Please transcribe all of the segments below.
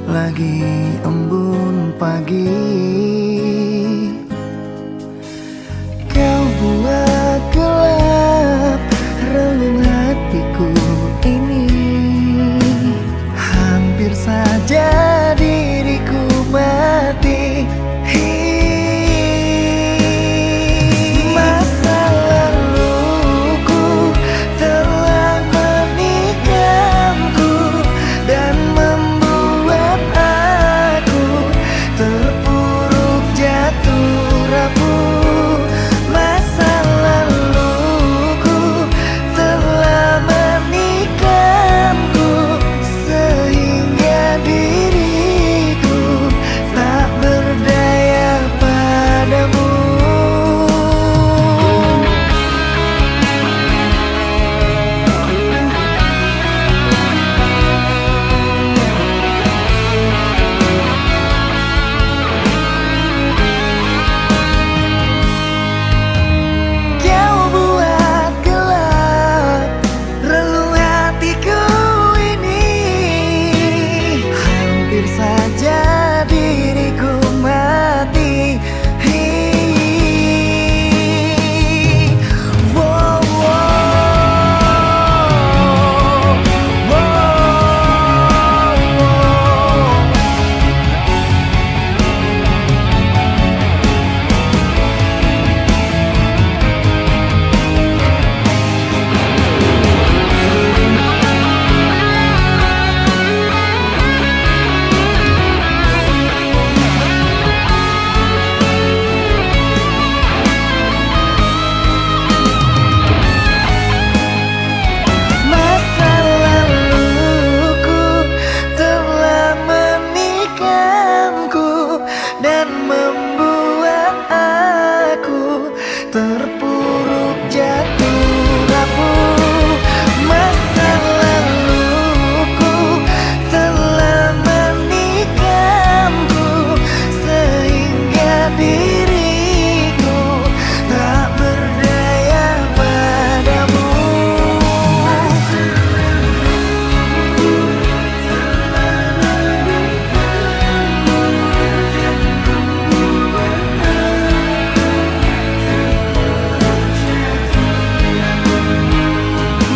lagi embun pagi. Kau buat gelap relung hatiku ini. Hampir saja diriku mati. Masa laluku telah menikamku dan membuat aku terpuruk jatuh rapuh. Masa laluku telah menikamku sehingga diriku tak berdaya padamu. Kau buat gelap relung hatiku ini. Hampir saja diriku mati. Wow, wow, wow. Masa laluku telah menikamku dan membuat aku terpuruk jatuh rapuh. Masa laluku telah menikamku sehingga diriku tak berdaya padamu.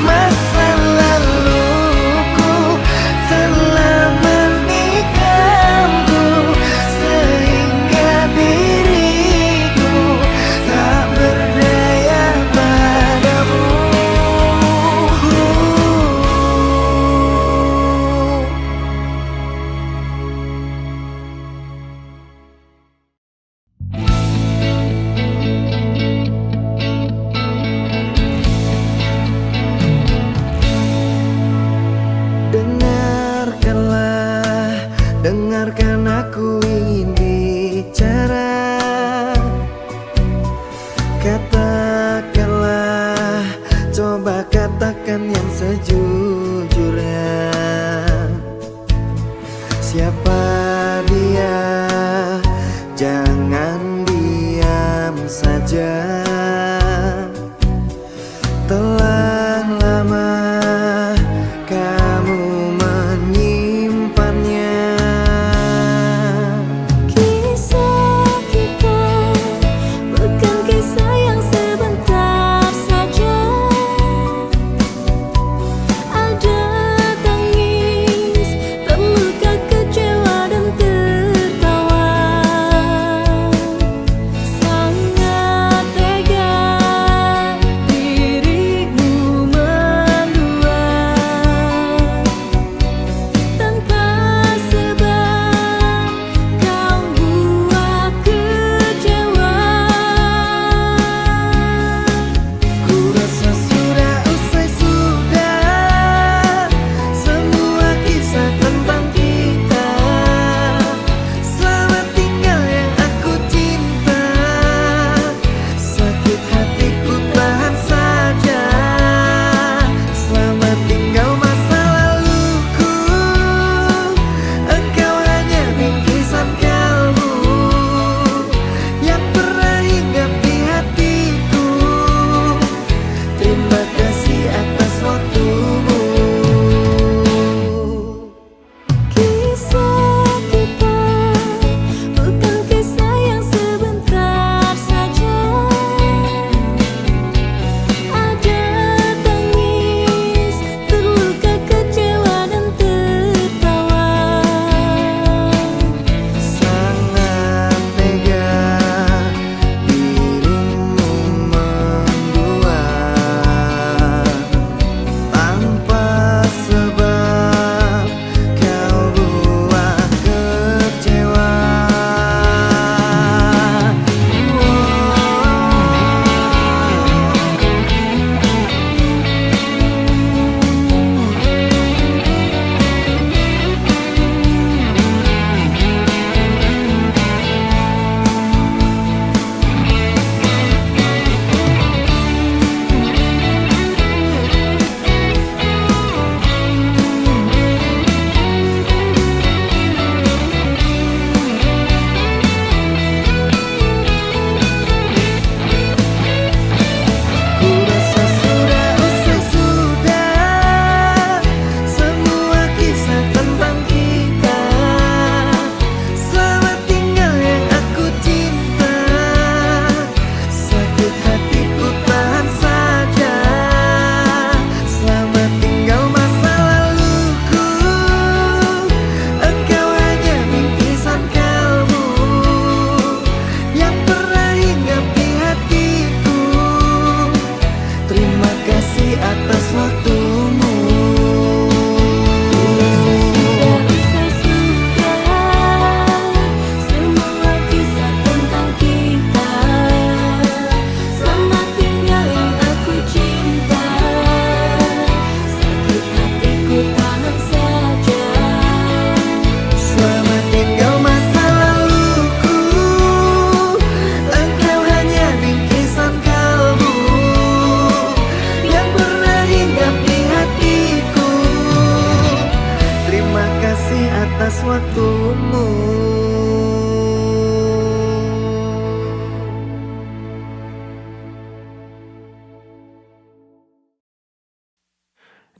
Masa laluku telah menikamku sehingga diriku tak berdaya padamu. Dengarkanlah, dengarkan aku ingin bicara. Katakanlah, coba katakan yang sejujurnya. Siapa dia? Jangan diam saja. Telah lama kamu menyimpannya. Kisah kita bukan kisah yang sebentar saja. Ada tangis, terluka, kecewa dan tertawa. Sangat tega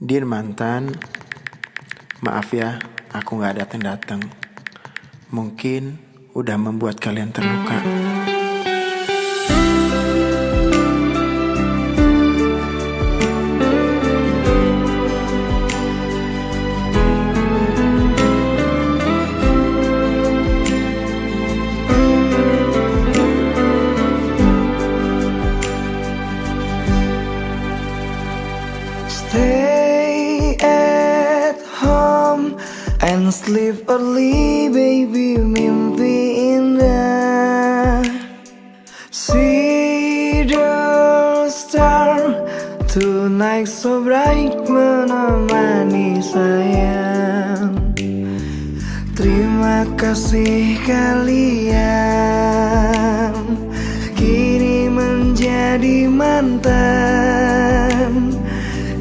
Din mantan, maaf ya aku gak datang-datang. Mungkin udah membuat kalian terluka. Stay at home and sleep early, baby, mimpi indah. See the star tonight so bright, menemani sayang. Terima kasih kalian kini menjadi mantan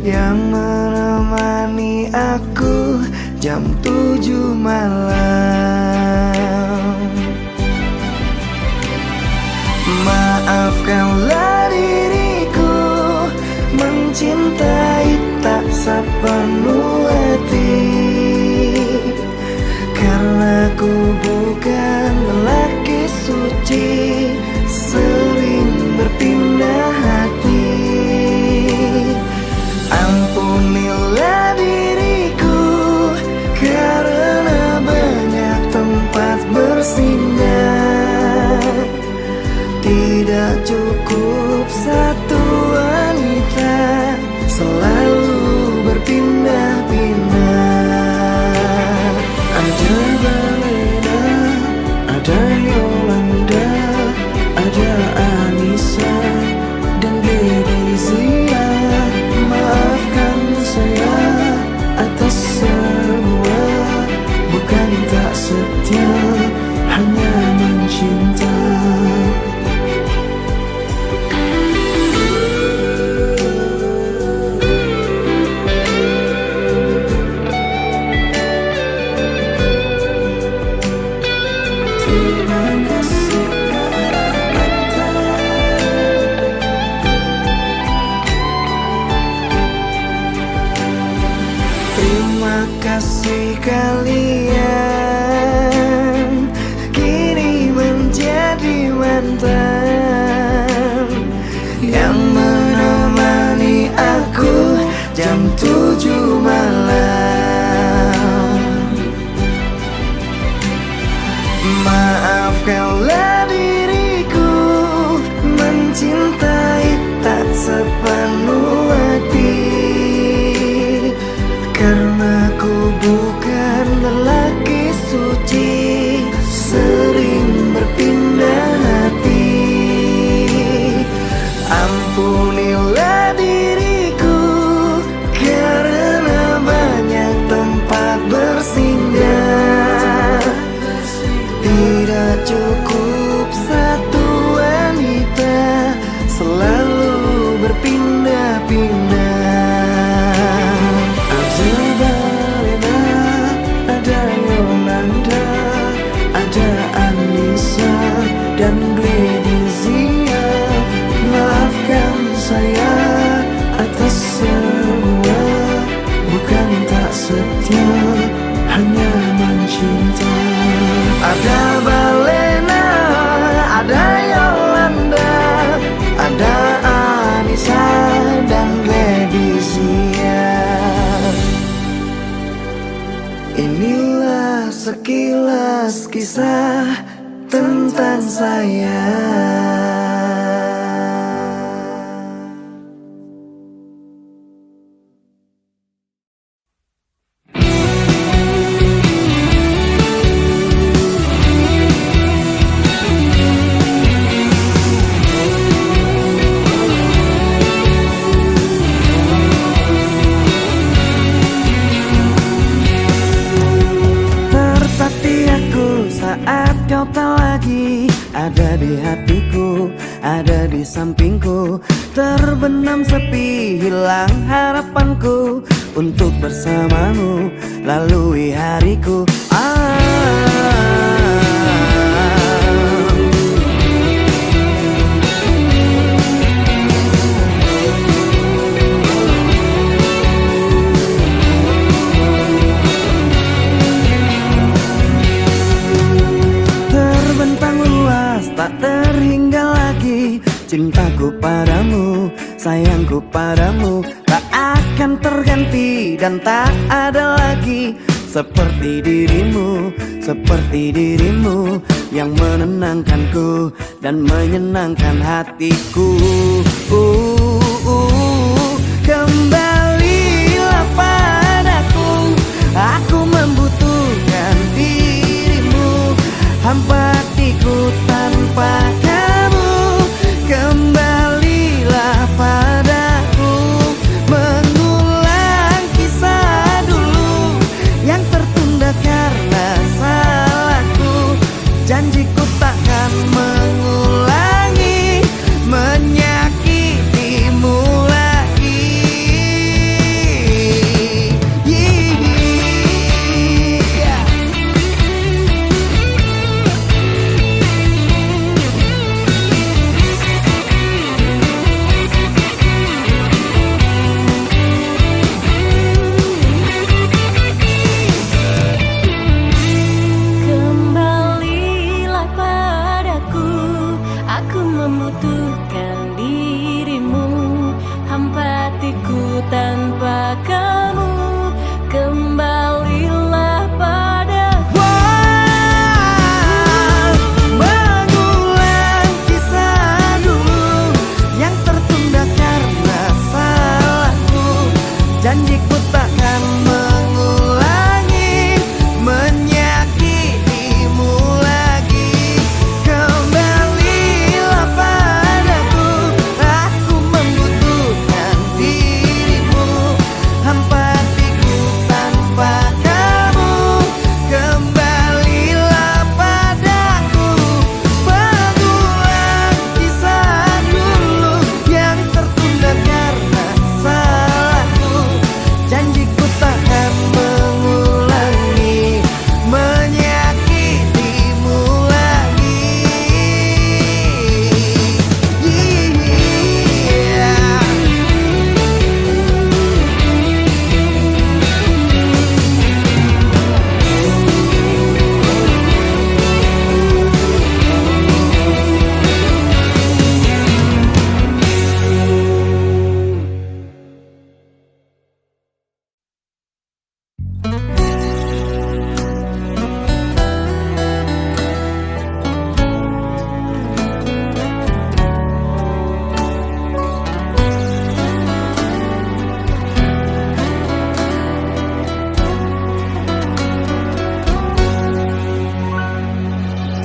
yang menemani aku jam 7 malam. Maafkanlah diriku mencintai tak sepenuh hati, karena ku bukan lelaki suci, sering berpindah hati. Ampunilah diriku karena banyak tempat bersinggah. Tidak cukup satu wanita, selalu berpindah-pindah. Ada Balena, ada Yolanda, ada Anissa dan Dedizia. Maafkan saya atas semua, bukan tak setia, hanya mencinta. Terima kasih Terima kasih kalian kini menjadi mantan yang menemani aku jam 7 malam. Maafkanlah diriku mencintai tak sepenuh hati, karena ku bukan lelaki suci, sering berpindah hati. Ampunilah diriku karena banyak tempat bersinggah. Tidak cukup satu wanita, selalu berpindah-pindah. Ada Balena, ada Yolanda, ada Anissa dan Dedizia. Maafkan saya atas semua, bukan tak setia, hanya mencinta. Ada Balena, ada Yolanda, ada Anissa dan Dedizia. Inilah sekilas kisah tentang saya. Saat kau tak lagi ada di hatiku, ada di sampingku, terbenam sepi, hilang harapanku untuk bersamamu lalui hariku. Cintaku padamu, sayangku padamu tak akan terganti dan tak ada lagi seperti dirimu yang menenangkanku dan menyenangkan hatiku. Kembalilah padaku, aku membutuhkan dirimu, hampa hatiku tanpa kamu. Kembalilah padaku, mengulang kisah dulu yang tertunda karena salahku. Janjiku takkan mengulangi menyakitimu lagi. Kembalilah padaku, aku membutuhkan dirimu, hampa hatiku tanpa kamu. Kembalilah padaku. Mengulang kisah dulu yang tertunda karena salahku. Janjiku takkan mengulangi menyakitimu lagi. Kembalilah padaku, aku membutuhkan dirimu, hampa hatiku tanpa kamu. Kembalilah padaku, mengulang kisah dulu yang tertunda karena salahku. Janjiku takkan mengulangi menyakitimu lagi.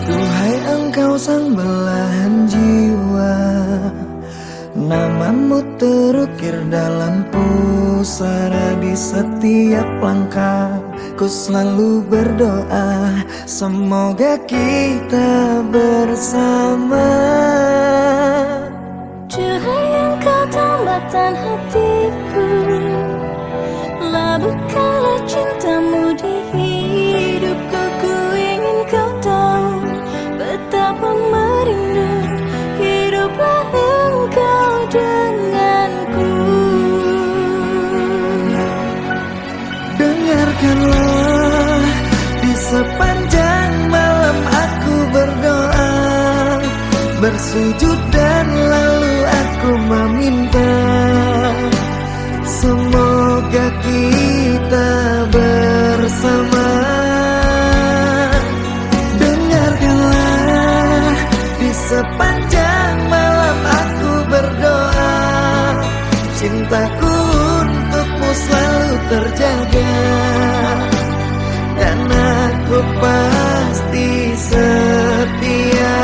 Duhai engkau sang belahan jiwa, namamu terukir dalam pusara di setiap langkah. Ku selalu berdoa semoga kita bersama. Cahaya engkau tambatan hatiku, labuhkanlah cintamu di hidupku. Ku ingin kau tahu betapa merindu hiduplah engkau denganku. Dengarkanlah di sepanjang malam aku berdoa, bersujud dan lalu aku meminta semoga kita bersama. Dengarkanlah di sepanjang malam aku berdoa, cintaku untukmu selalu terjaga dan aku pasti setia.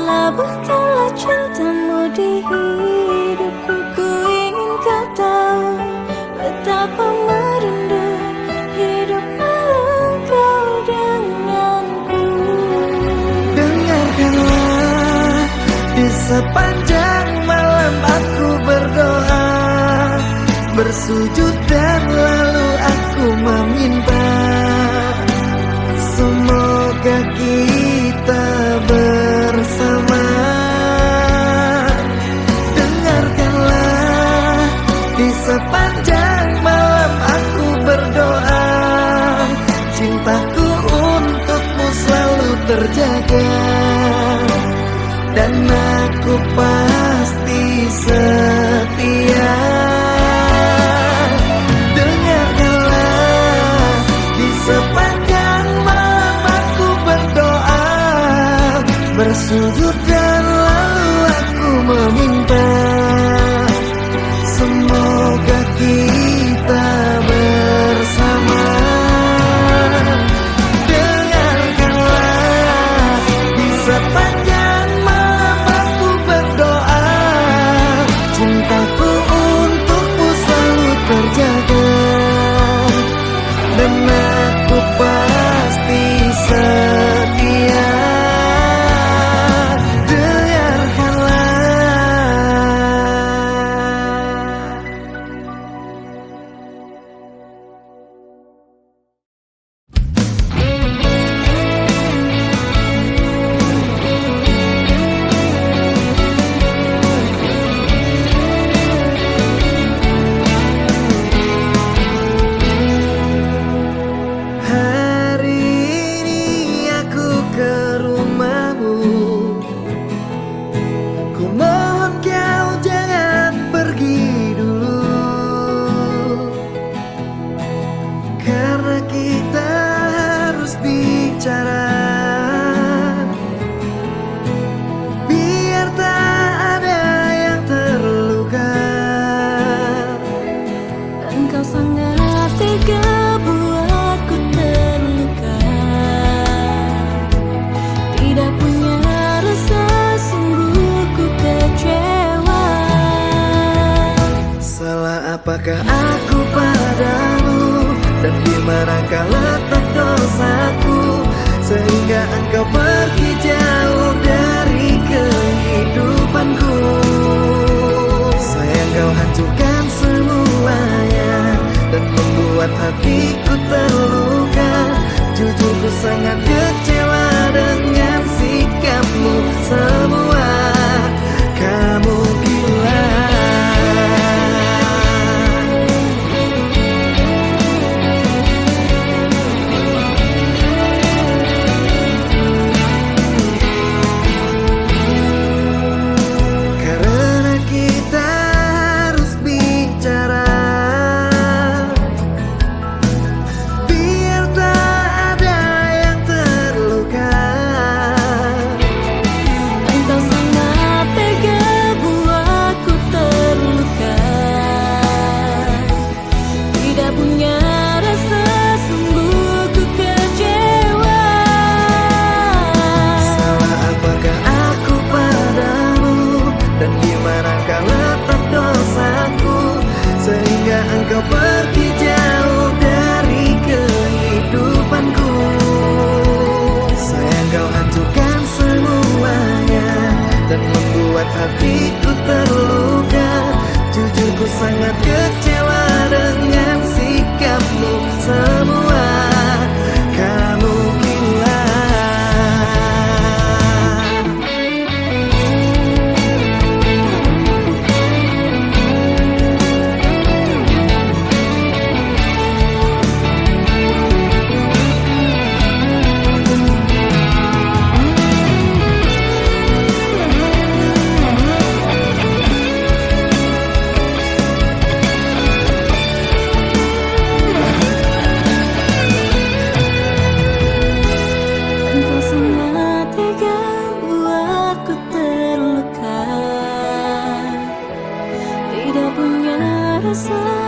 Labuhkanlah cintamu di hidupku. Ku ingin kau tahu betapa merindu hiduplah engkau denganku. Dengarkanlah di sepanjang malam aku berdoa, bersujud dan lalu aku meminta, semoga kita bersama. Dengarkanlah, di sepanjang malam aku berdoa, cintaku untukmu selalu terjaga, dan aku pasti setia. Dengarkanlah, di sepanjang malam aku berdoa, bersujud dan lalu aku meminta, semoga kita bersama. Dengarkanlah, di sepanjang malam aku berdoa, cintaku untukmu selalu terjaga, dan aku pasti setia. Apakah aku padamu, dan di manakah letak dosaku, sehingga engkau pergi jauh dari kehidupanku. Sayang, kau hancurkan semuanya dan membuat hatiku terluka. Jujur ku sangat kecewa dengan sikapmu semua. Kamu gila. Engkau pergi jauh dari kehidupanku. Sayang, kau hancurkan semuanya dan membuat hatiku terluka. Jujur ku sangat kecewa dengan sikapmu semua. Kamu gila.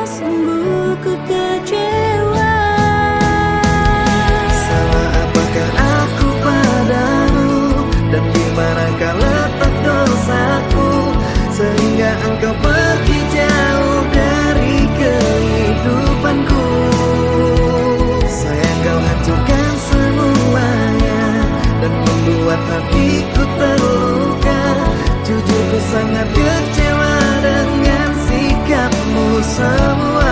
Sungguh ku kecewa. Salah apakah aku padamu, dan di manakah letak dosaku, sehingga engkau pergi jauh dari kehidupanku. Sayang, kau hancurkan semuanya dan membuat hatiku terluka. Jujur ku sangat kecewa dengan sikapmu semua.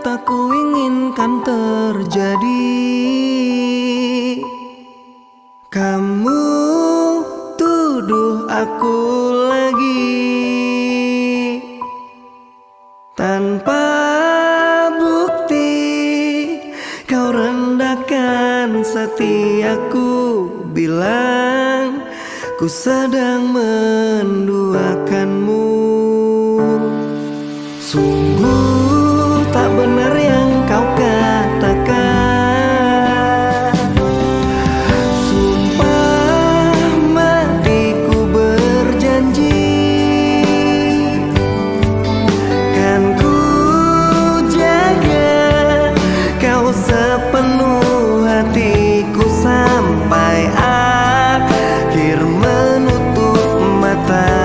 tak kuinginkan terjadi. Kamu tuduh aku lagi tanpa bukti. Kau rendahkan setiaku, bilang ku sedang menduakanmu. Sungguh tak benar yang kau katakan. Sumpah matiku berjanji, kan ku jaga kau sepenuh hatiku sampai akhir menutup mata.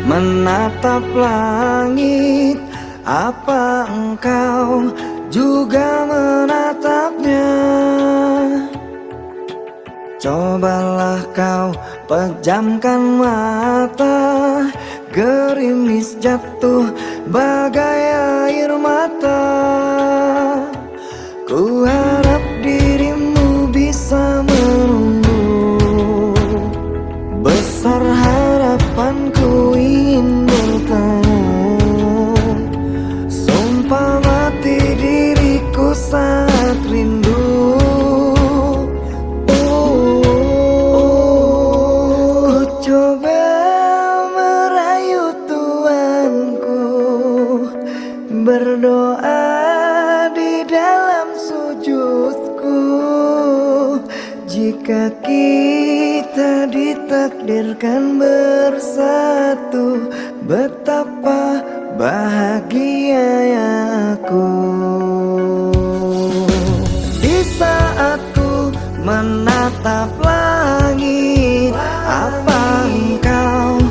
Menatap langit, apa engkau juga menatapnya? Cobalah kau pejamkan mata, gerimis jatuh bagai air mata. Ku harap dirimu bisa menunggu, besar harapanku ingin bertemu. Sumpah mati diriku saat rindu. Ku coba merayu Tuanku, berdoa di dalam sujudku. Jika kita ditakdirkan bersatu, betapa bahagia aku. Di saat ku menatap langit, apa engkau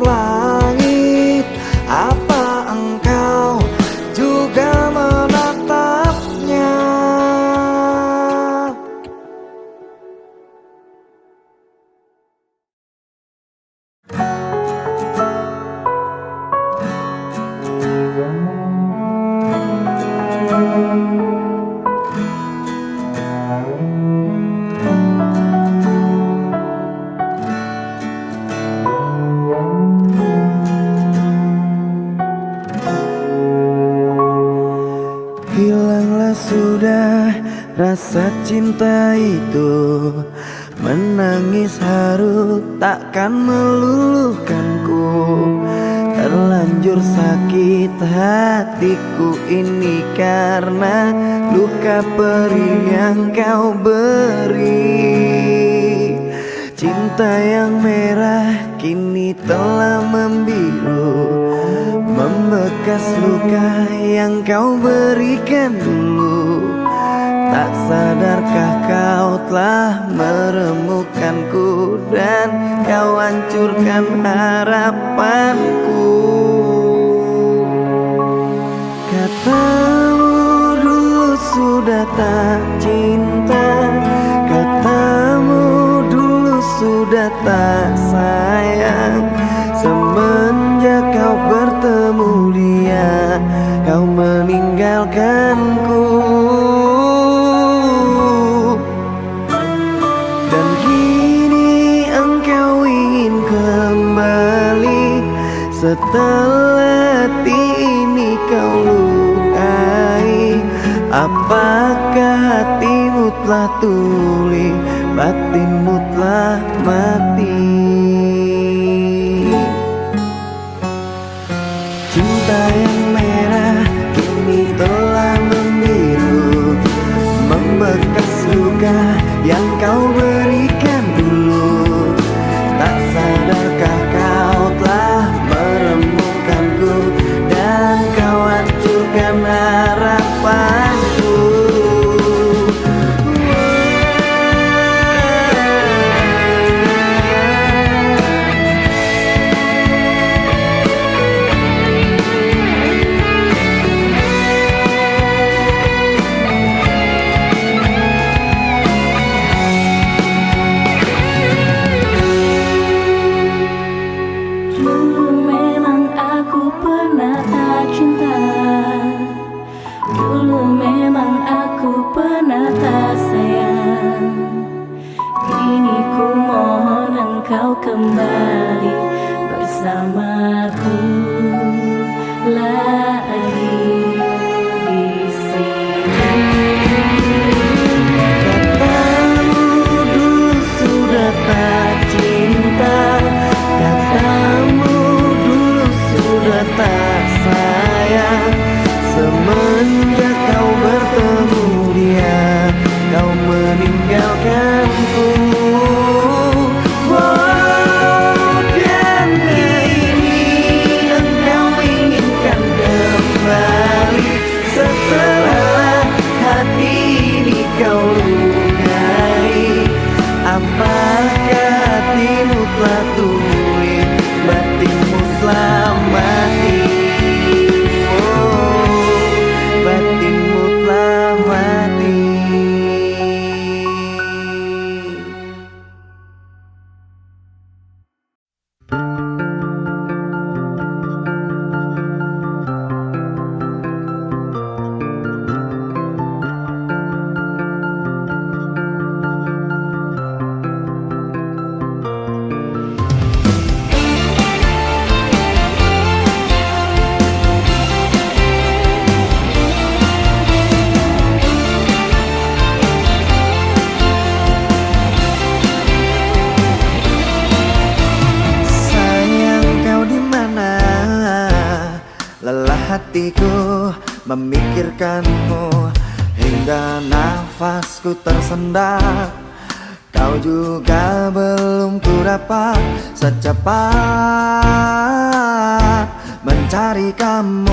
langit. Apa engkau juga menatapnya? Hilanglah sudah rasa cinta itu, menangis haru takkan meluluhkanku. Terlanjur sakit hatiku ini karena luka perih yang kau beri. Cinta yang merah kini telah membiru, membekas luka yang kau berikan dulu. Tak sadarkah kau telah meremukkanku dan kau hancurkan harapanku. Katamu dulu sudah tak cinta, katamu dulu sudah tak sayang. Semenjak kau bertemu dia, kau meninggalkanku. Dan kini engkau ingin kembali, setelah hati ini kau lukai. Apakah hatimu telah tuli, batinmu telah mati? Cinta yang merah kini telah membiru, membekas luka yang kau berikan dulu. Tak sadarkah kau telah meremukkanku dan kau hancurkan harapanku. Kembali bersamaku lagi di sini. Katamu dulu sudah tak cinta, katamu dulu sudah tak sayang. Semenjak kau bertemu dia, kau meninggalkanku. Apakah hatimu telah tuli, batinmu telah mati? Oh, batinmu telah mati. Hatiku memikirkanmu hingga nafasku tersendat. Kau juga belum ku dapat secepat mencari kamu.